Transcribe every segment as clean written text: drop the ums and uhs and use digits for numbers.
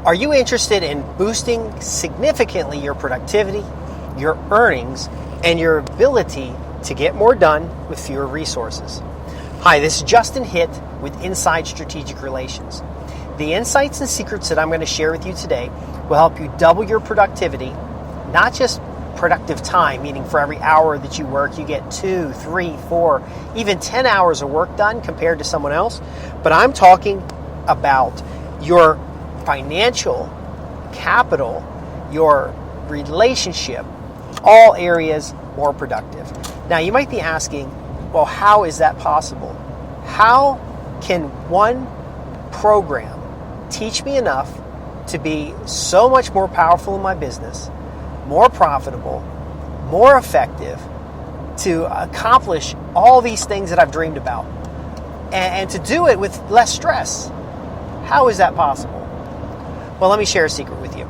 Are you interested in boosting significantly your productivity, your earnings, and your ability to get more done with fewer resources? Hi, this is Justin Hitt with Inside Strategic Relations. The insights and secrets that I'm going to share with you today will help you double your productivity, not just productive time, meaning for every hour that you work, you get 2, 3, 4, even 10 hours of work done compared to someone else. But I'm talking about your financial capital, your relationship, all areas more productive. Now, you might be asking, well, how is that possible? How can one program teach me enough to be so much more powerful in my business, more profitable, more effective, to accomplish all these things that I've dreamed about, and to do it with less stress? How is that possible? Well, let me share a secret with you.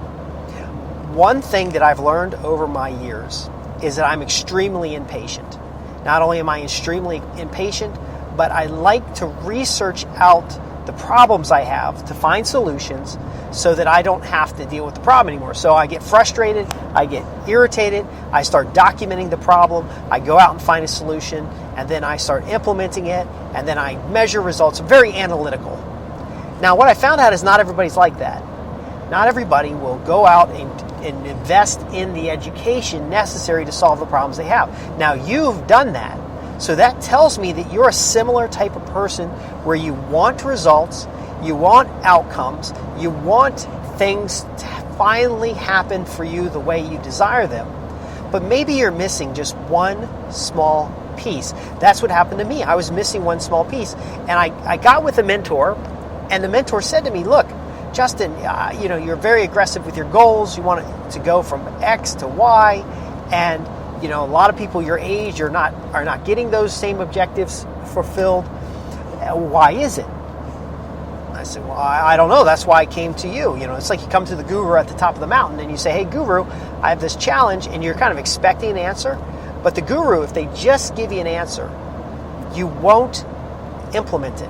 One thing that I've learned over my years is that I'm extremely impatient. Not only am I extremely impatient, but I like to research out the problems I have to find solutions so that I don't have to deal with the problem anymore. So I get frustrated, I get irritated, I start documenting the problem, I go out and find a solution, and then I start implementing it, and then I measure results. I'm very analytical. Now, what I found out is not everybody's like that. Not everybody will go out and invest in the education necessary to solve the problems they have. Now, you've done that. So that tells me that you're a similar type of person where you want results, you want outcomes, you want things to finally happen for you the way you desire them. But maybe you're missing just one small piece. That's what happened to me. I was missing one small piece. And I got with a mentor, and the mentor said to me, look, Justin, you're very aggressive with your goals. You want it to go from X to Y, and a lot of people your age are not getting those same objectives fulfilled. Why is it? I said, well, I don't know. That's why I came to you. It's like you come to the guru at the top of the mountain and you say, hey, guru, I have this challenge, and you're kind of expecting an answer. But the guru, if they just give you an answer, you won't implement it.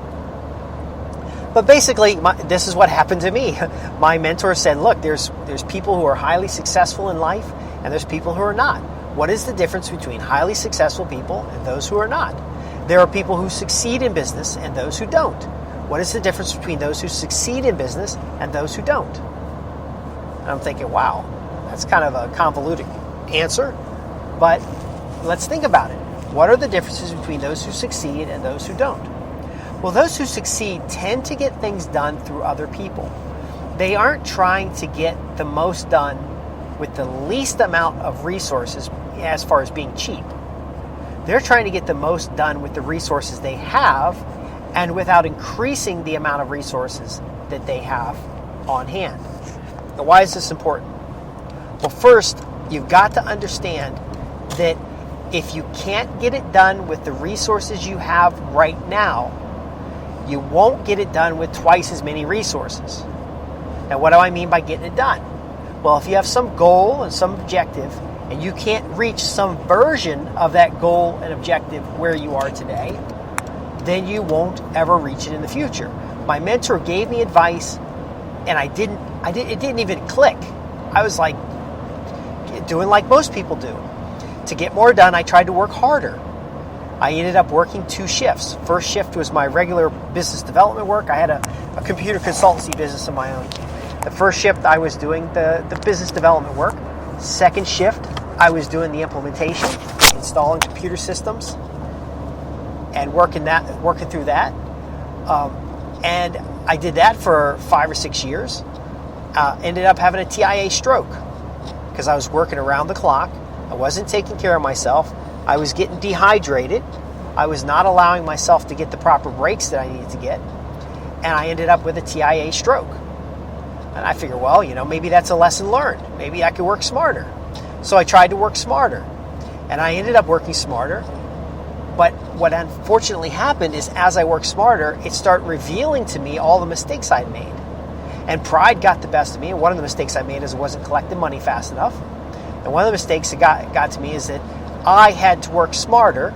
But basically, this is what happened to me. My mentor said, look, there's people who are highly successful in life, and there's people who are not. What is the difference between highly successful people and those who are not? There are people who succeed in business and those who don't. What is the difference between those who succeed in business and those who don't? And I'm thinking, wow, that's kind of a convoluted answer, but let's think about it. What are the differences between those who succeed and those who don't? Well, those who succeed tend to get things done through other people. They aren't trying to get the most done with the least amount of resources as far as being cheap. They're trying to get the most done with the resources they have and without increasing the amount of resources that they have on hand. Now, why is this important? Well, first, you've got to understand that if you can't get it done with the resources you have right now, you won't get it done with twice as many resources. Now, what do I mean by getting it done? Well, if you have some goal and some objective, and you can't reach some version of that goal and objective where you are today, then you won't ever reach it in the future. My mentor gave me advice, and it didn't even click. I was like doing like most people do. To get more done, I tried to work harder. I ended up working 2 shifts. First shift was my regular business development work. I had a computer consultancy business of my own. The first shift, I was doing the business development work. Second shift, I was doing the implementation, installing computer systems, and working through that. And I did that for 5 or 6 years. Ended up having a TIA stroke because I was working around the clock. I wasn't taking care of myself. I was getting dehydrated. I was not allowing myself to get the proper breaks that I needed to get. And I ended up with a TIA stroke. And I figured, well, maybe that's a lesson learned. Maybe I could work smarter. So I tried to work smarter. And I ended up working smarter. But what unfortunately happened is as I worked smarter, it started revealing to me all the mistakes I'd made. And pride got the best of me. And one of the mistakes I made is I wasn't collecting money fast enough. And one of the mistakes that got to me is that I had to work smarter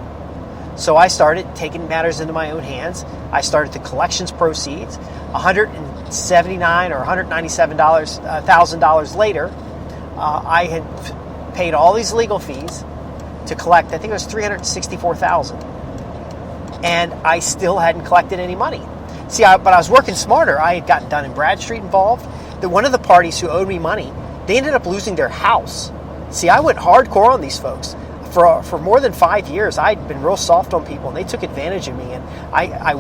So I started taking matters into my own hands. I started the collections proceeds. $179 or $197,000 later, I had paid all these legal fees to collect. I think it was $364,000, and I still hadn't collected any money. See, but I was working smarter. I had gotten Dun & Bradstreet involved. That one of the parties who owed me money, they ended up losing their house. See, I went hardcore on these folks. For more than 5 years, I'd been real soft on people, and they took advantage of me. And I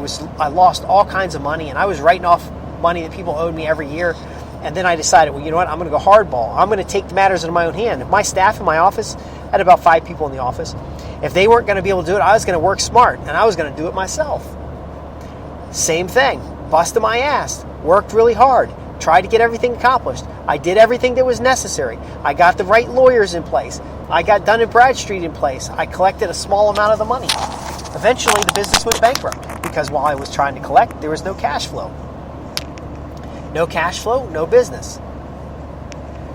lost all kinds of money, and I was writing off money that people owed me every year. And then I decided, well, you know what? I'm going to go hardball. I'm going to take matters into my own hand. If my staff in my office, I had about 5 people in the office, if they weren't going to be able to do it, I was going to work smart, and I was going to do it myself. Same thing. Busted my ass. Worked really hard. Tried to get everything accomplished. I did everything that was necessary. I got the right lawyers in place. I got Dun & Bradstreet in place. I collected a small amount of the money. Eventually, the business went bankrupt because while I was trying to collect, there was no cash flow. No cash flow, no business.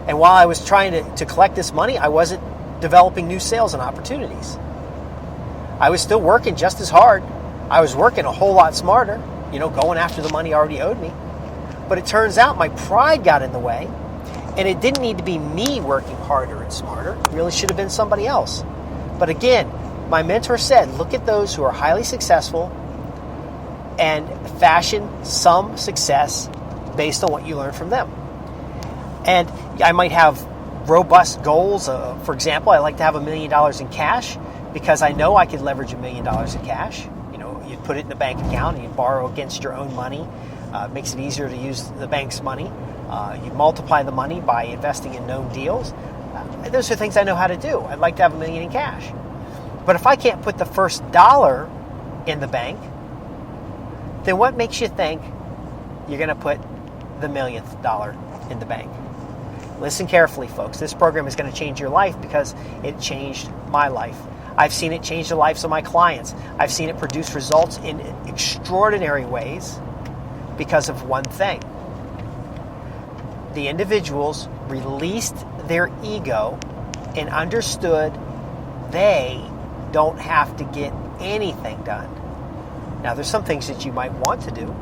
And while I was trying to collect this money, I wasn't developing new sales and opportunities. I was still working just as hard. I was working a whole lot smarter, going after the money already owed me. But it turns out my pride got in the way, and it didn't need to be me working harder and smarter. It really should have been somebody else. But again, my mentor said, look at those who are highly successful and fashion some success based on what you learn from them. And I might have robust goals. For example, I like to have $1 million in cash because I know I could leverage $1 million in cash. You put it in a bank account and you borrow against your own money. It makes it easier to use the bank's money. You multiply the money by investing in known deals. Those are things I know how to do. I'd like to have $1 million in cash. But if I can't put the first dollar in the bank, then what makes you think you're going to put the millionth dollar in the bank? Listen carefully, folks. This program is going to change your life because it changed my life. I've seen it change the lives of my clients. I've seen it produce results in extraordinary ways because of one thing. The individuals released their ego and understood they don't have to get anything done. Now, there's some things that you might want to do.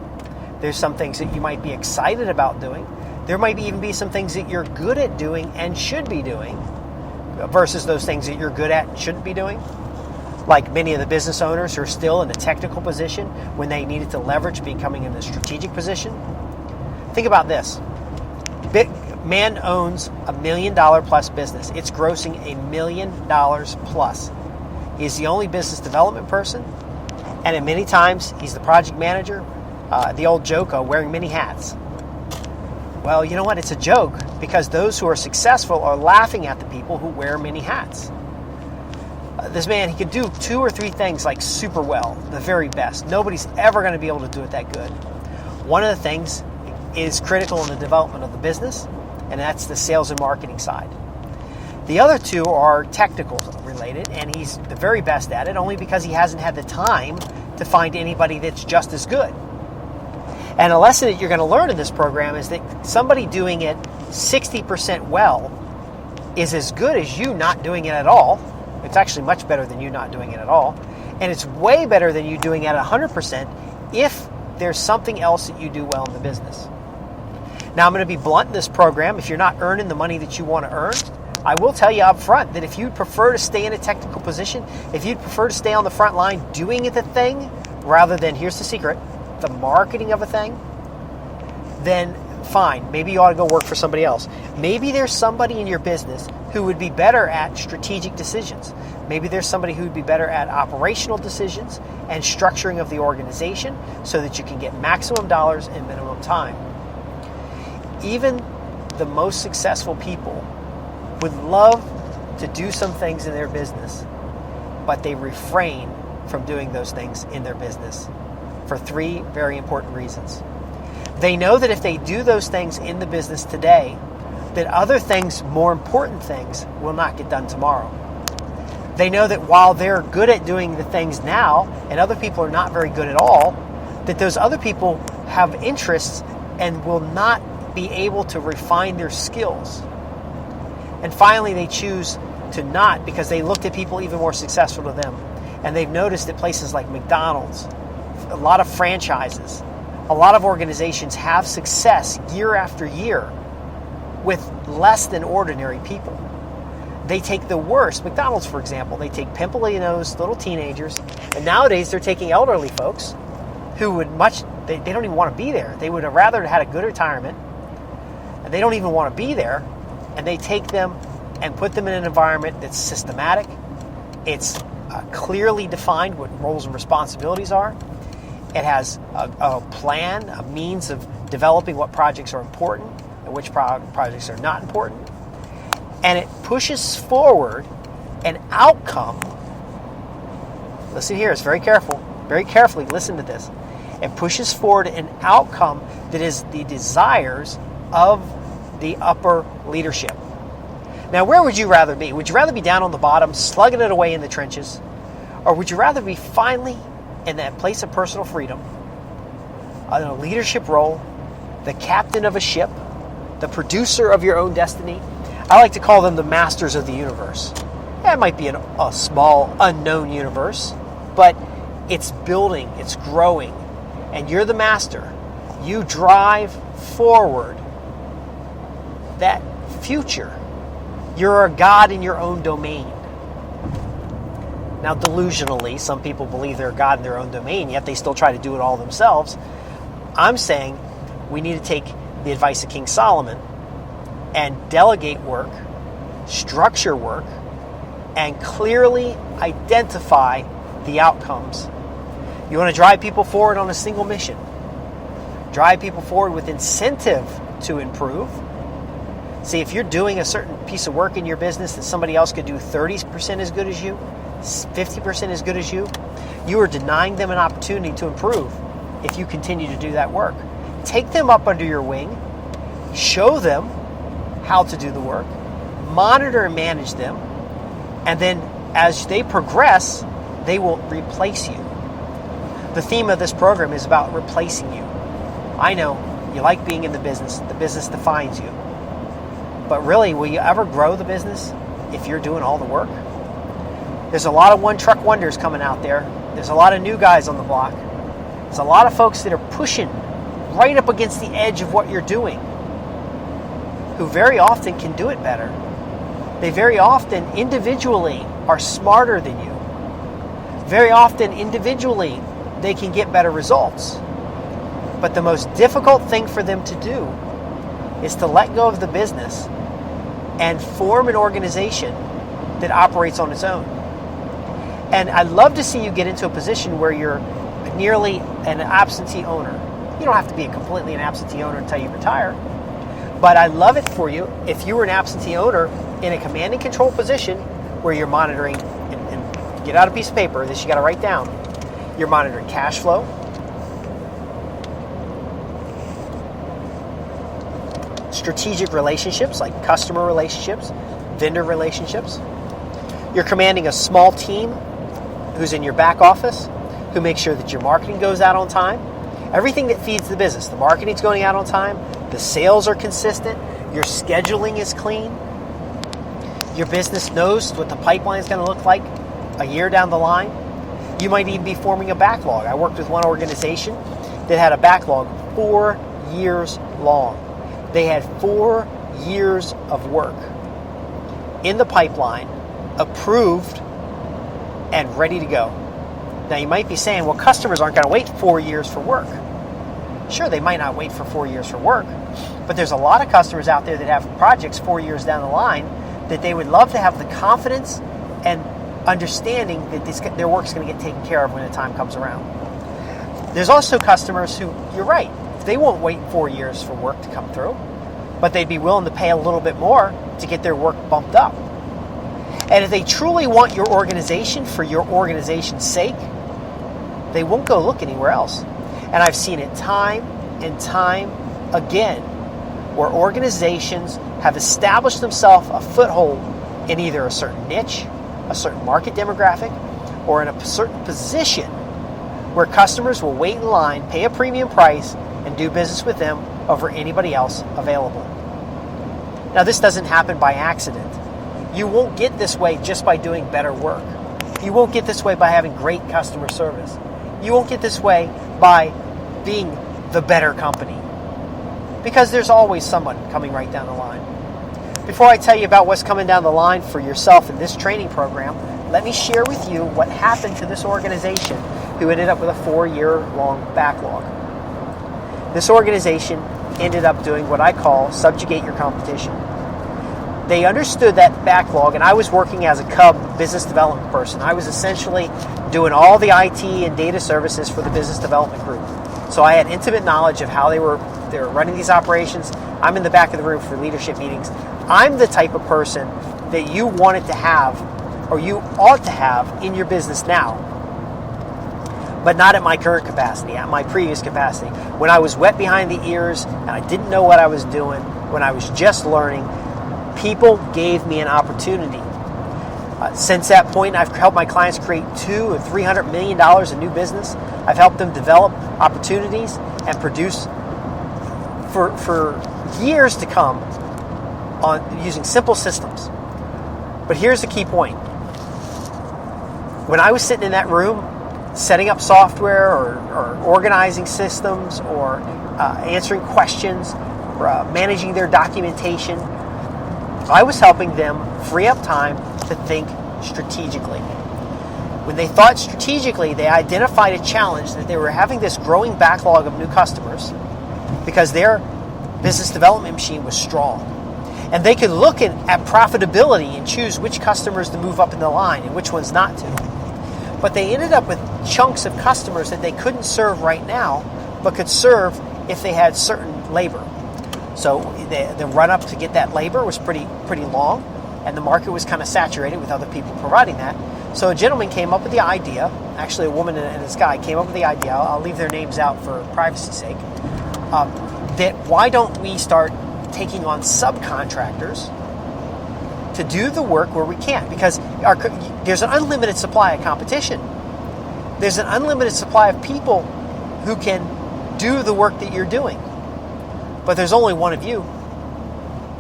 There's some things that you might be excited about doing. There might even be some things that you're good at doing and should be doing versus those things that you're good at and shouldn't be doing. Like many of the business owners who are still in a technical position when they needed to leverage becoming in a strategic position. Think about this. Man owns $1 million plus business. It's grossing $1 million plus. He's the only business development person, and in many times he's the project manager. The old joke of wearing many hats. Well, you know what? It's a joke because those who are successful are laughing at the people who wear many hats. This man, he could do 2 or 3 things like super well, the very best. Nobody's ever going to be able to do it that good. One of the things is critical in the development of the business, and that's the sales and marketing side. The other 2 are technical related, and he's the very best at it only because he hasn't had the time to find anybody that's just as good. And a lesson that you're going to learn in this program is that somebody doing it 60% well is as good as you not doing it at all. It's actually much better than you not doing it at all. And it's way better than you doing it at 100% if there's something else that you do well in the business. Now, I'm going to be blunt in this program. If you're not earning the money that you want to earn, I will tell you up front that if you'd prefer to stay in a technical position, if you'd prefer to stay on the front line doing the thing rather than, here's the secret, the marketing of a thing, then fine. Maybe you ought to go work for somebody else. Maybe there's somebody in your business who would be better at strategic decisions. Maybe there's somebody who would be better at operational decisions and structuring of the organization so that you can get maximum dollars in minimum time. Even the most successful people would love to do some things in their business, but they refrain from doing those things in their business for 3 very important reasons. They know that if they do those things in the business today, that other things, more important things, will not get done tomorrow. They know that while they're good at doing the things now, and other people are not very good at all, that those other people have interests and will not be able to refine their skills. And finally, they choose to not because they looked at people even more successful than them. And they've noticed that places like McDonald's, a lot of franchises, a lot of organizations have success year after year with less than ordinary people. They take the worst. McDonald's, for example, they take pimply-nosed little teenagers, and nowadays they're taking elderly folks who would they don't even want to be there. They would have rather had a good retirement, and they don't even want to be there, and they take them and put them in an environment that's systematic. It's clearly defined what roles and responsibilities are. It has a plan, a means of developing what projects are important and which projects are not important. And it pushes forward an outcome. Listen here, it's very carefully listen to this. It pushes forward an outcome that is the desires of the upper leadership. Now, where would you rather be? Would you rather be down on the bottom, slugging it away in the trenches? Or would you rather be finally in that place of personal freedom, in a leadership role, the captain of a ship, the producer of your own destiny? I like to call them the masters of the universe. That might be a small, unknown universe, but it's building, it's growing, and you're the master. You drive forward that future. You're a god in your own domain. Now, delusionally, some people believe they're a god in their own domain, yet they still try to do it all themselves. I'm saying we need to take the advice of King Solomon and delegate work, structure work, and clearly identify the outcomes. You want to drive people forward on a single mission. Drive people forward with incentive to improve. See, if you're doing a certain piece of work in your business that somebody else could do 30% as good as you, 50% as good as you are denying them an opportunity to improve if you continue to do that work. Take them up under your wing, show them how to do the work, monitor and manage them, and then as they progress, they will replace you. The theme of this program is about replacing you. I know you like being in the business defines you. But really, will you ever grow the business if you're doing all the work? There's a lot of one-truck wonders coming out there. There's a lot of new guys on the block. There's a lot of folks that are pushing right up against the edge of what you're doing, who very often can do it better. They very often individually are smarter than you. Very often individually they can get better results. But the most difficult thing for them to do is to let go of the business and form an organization that operates on its own. And I'd love to see you get into a position where you're nearly an absentee owner. You don't have to be completely an absentee owner until you retire. But I'd love it for you if you were an absentee owner in a command and control position where you're monitoring, and get out a piece of paper, this you got to write down. You're monitoring cash flow, strategic relationships like customer relationships, vendor relationships. You're commanding a small team who's in your back office, who makes sure that your marketing goes out on time. Everything that feeds the business. The marketing's going out on time. The sales are consistent. Your scheduling is clean. Your business knows what the pipeline is going to look like a year down the line. You might even be forming a backlog. I worked with one organization that had a backlog 4 years long. They had 4 years of work in the pipeline, approved and ready to go. Now you might be saying, well, customers aren't going to wait 4 years for work. Sure, they might not wait for 4 years for work, but there's a lot of customers out there that have projects 4 years down the line that they would love to have the confidence and understanding that their work's going to get taken care of when the time comes around. There's also customers who, you're right, they won't wait 4 years for work to come through, but they'd be willing to pay a little bit more to get their work bumped up. And if they truly want your organization for your organization's sake, they won't go look anywhere else. And I've seen it time and time again where organizations have established themselves a foothold in either a certain niche, a certain market demographic, or in a certain position where customers will wait in line, pay a premium price, and do business with them over anybody else available. Now, this doesn't happen by accident. You won't get this way just by doing better work. You won't get this way by having great customer service. You won't get this way by being the better company, because there's always someone coming right down the line. Before I tell you about what's coming down the line for yourself in this training program, let me share with you what happened to this organization who ended up with a 4-year-long backlog. This organization ended up doing what I call subjugate your competition. They understood that backlog, and I was working as a Cub business development person. I was essentially doing all the IT and data services for the business development group. So I had intimate knowledge of how they were running these operations. I'm in the back of the room for leadership meetings. I'm the type of person that you wanted to have, or you ought to have in your business now, but not at my current capacity, at my previous capacity. When I was wet behind the ears and I didn't know what I was doing, when I was just learning, people gave me an opportunity. Since that point, I've helped my clients create $200 or $300 million in new business. I've helped them develop opportunities and produce for years to come on using simple systems. But here's the key point. When I was sitting in that room, setting up software or organizing systems or answering questions, or, managing their documentation, I was helping them free up time to think strategically. When they thought strategically, they identified a challenge that they were having this growing backlog of new customers because their business development machine was strong. And they could look at profitability and choose which customers to move up in the line and which ones not to. But they ended up with chunks of customers that they couldn't serve right now, but could serve if they had certain labor. So the run-up to get that labor was pretty long, and the market was kind of saturated with other people providing that. So a gentleman came up with the idea, actually a woman and this guy came up with the idea, I'll leave their names out for privacy's sake, that why don't we start taking on subcontractors to do the work where we can't? Because there's an unlimited supply of competition. There's an unlimited supply of people who can do the work that you're doing. But there's only one of you,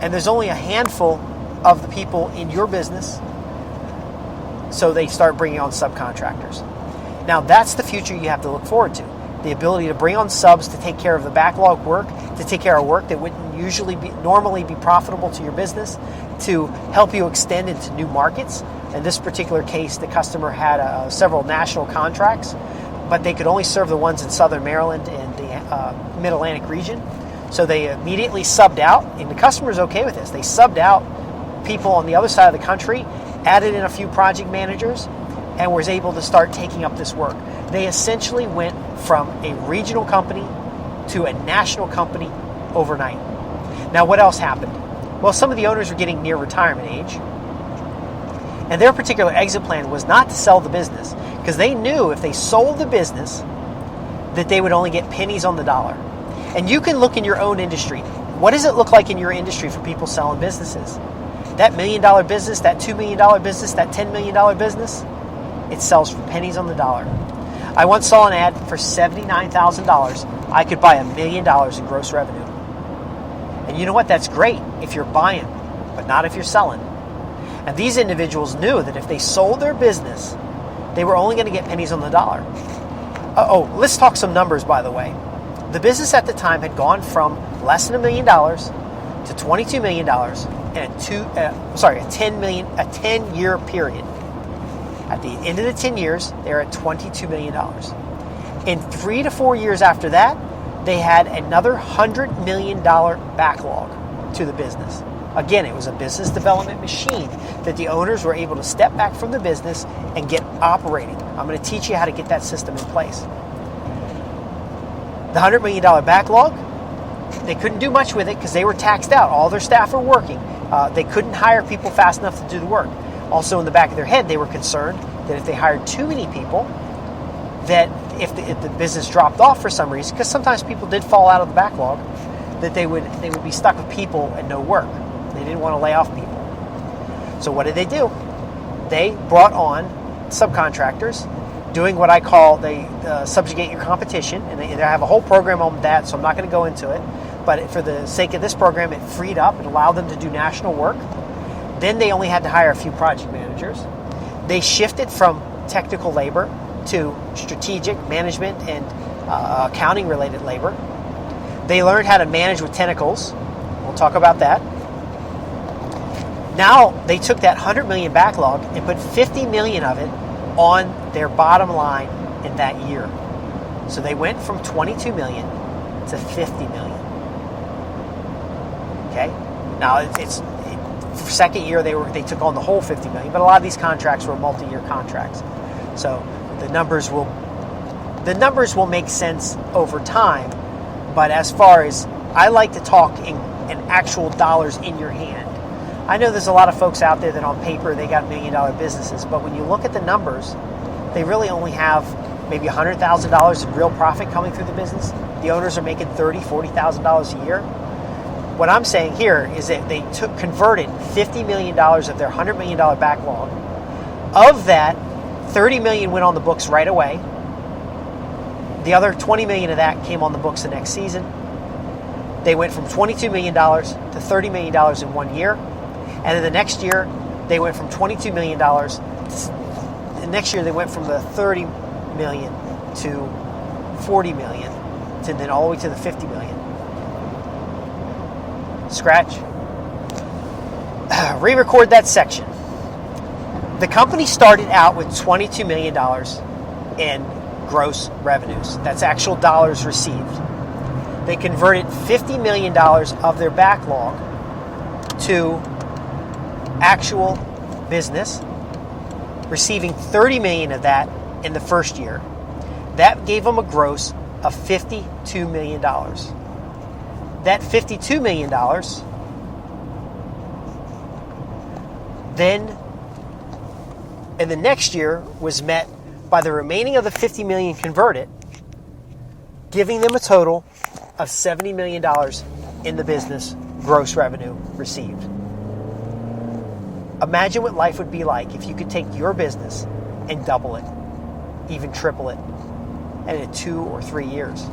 and there's only a handful of the people in your business, so they start bringing on subcontractors. Now that's the future you have to look forward to. The ability to bring on subs to take care of the backlog work, to take care of work that wouldn't normally be profitable to your business, to help you extend into new markets. In this particular case, the customer had several national contracts, but they could only serve the ones in Southern Maryland and the Mid-Atlantic region. So they immediately subbed out, and the customer's okay with this. They subbed out people on the other side of the country, added in a few project managers, and was able to start taking up this work. They essentially went from a regional company to a national company overnight. Now, what else happened? Well, some of the owners were getting near retirement age, and their particular exit plan was not to sell the business, because they knew if they sold the business that they would only get pennies on the dollar. And you can look in your own industry. What does it look like in your industry for people selling businesses? That $1 million business, that $2 million business, that $10 million business, it sells for pennies on the dollar. I once saw an ad for $79,000. I could buy $1 million in gross revenue. And you know what? That's great if you're buying, but not if you're selling. And these individuals knew that if they sold their business, they were only going to get pennies on the dollar. Let's talk some numbers, by the way. The business at the time had gone from less than $1 million to $22 million in a 10-year period. At the end of the 10 years, they're at $22 million. In 3 to 4 years after that, they had another $100 million backlog to the business. Again, it was a business development machine that the owners were able to step back from the business and get operating. I'm going to teach you how to get that system in place. The $100 million backlog, they couldn't do much with it because they were taxed out. All their staff were working. They couldn't hire people fast enough to do the work. Also, in the back of their head, they were concerned that if they hired too many people, that if the business dropped off for some reason, because sometimes people did fall out of the backlog, that they would be stuck with people and no work. They didn't want to lay off people. So what did they do? They brought on subcontractors, doing what I call they subjugate your competition, and they have a whole program on that, so I'm not going to go into it. But for the sake of this program, it freed up, it allowed them to do national work. Then they only had to hire a few project managers. They shifted from technical labor to strategic management and accounting related labor. They learned how to manage with tentacles. We'll talk about that. Now they took that 100 million backlog and put 50 million of it on their bottom line in that year. So they went from 22 million to 50 million. Okay? Now second year they took on the whole 50 million, but a lot of these contracts were multi-year contracts. So the numbers will make sense over time, but as far as I like to talk in actual dollars in your hand. I know there's a lot of folks out there that on paper they got $1 million businesses, but when you look at the numbers, they really only have maybe $100,000 in real profit coming through the business. The owners are making $30,000, $40,000 a year. What I'm saying here is that they converted $50 million of their $100 million backlog. Of that, $30 million went on the books right away. The other $20 million of that came on the books the next season. They went from $22 million to $30 million in 1 year. And then the next year, they went from $22 million. The next year, they went from the $30 million to $40 million, to then all the way to the $50 million. Scratch. Re-record that section. The company started out with $22 million in gross revenues. That's actual dollars received. They converted $50 million of their backlog to actual business, receiving $30 million of that in the first year. That gave them a gross of $52 million. That $52 million then in the next year was met by the remaining of the $50 million converted, giving them a total of $70 million in the business gross revenue received. Imagine what life would be like if you could take your business and double it, even triple it, and in 2 or 3 years.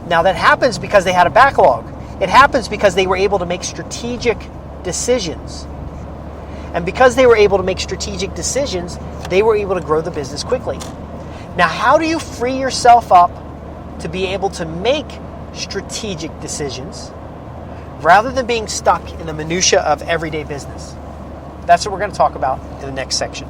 Now that happens because they had a backlog. It happens because they were able to make strategic decisions. And because they were able to make strategic decisions, they were able to grow the business quickly. Now, how do you free yourself up to be able to make strategic decisions rather than being stuck in the minutia of everyday business? That's what we're going to talk about in the next section.